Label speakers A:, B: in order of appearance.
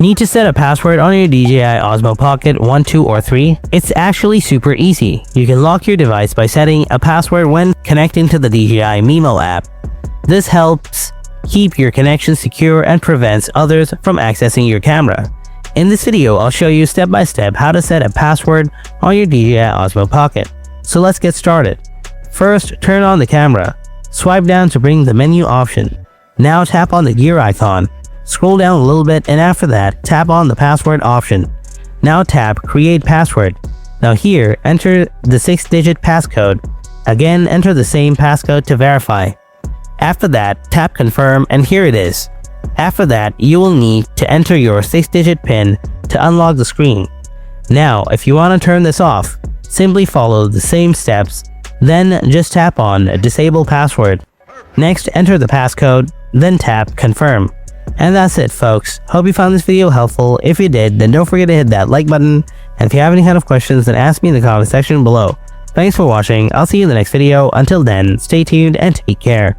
A: Need to set a password on your DJI Osmo Pocket 1, 2, or 3? It's actually super easy. You can lock your device by setting a password when connecting to the DJI Mimo app. This helps keep your connection secure and prevents others from accessing your camera. In this video, I'll show you step by step how to set a password on your DJI Osmo Pocket. So let's get started. First, turn on the camera. Swipe down to bring the menu option. Now tap on the gear icon. Scroll down a little bit, and after that, tap on the password option. Now tap Create Password. Now here, enter the 6-digit passcode. Again, enter the same passcode to verify. After that, tap Confirm, and here it is. After that, you will need to enter your 6-digit PIN to unlock the screen. Now, if you want to turn this off, simply follow the same steps, then just tap on Disable Password. Next, enter the passcode, then tap Confirm. And that's it, folks. Hope you found this video helpful. If you did, then don't forget to hit that like button. And if you have any kind of questions, then ask me in the comment section below. Thanks for watching. I'll see you in the next video. Until then, stay tuned and take care.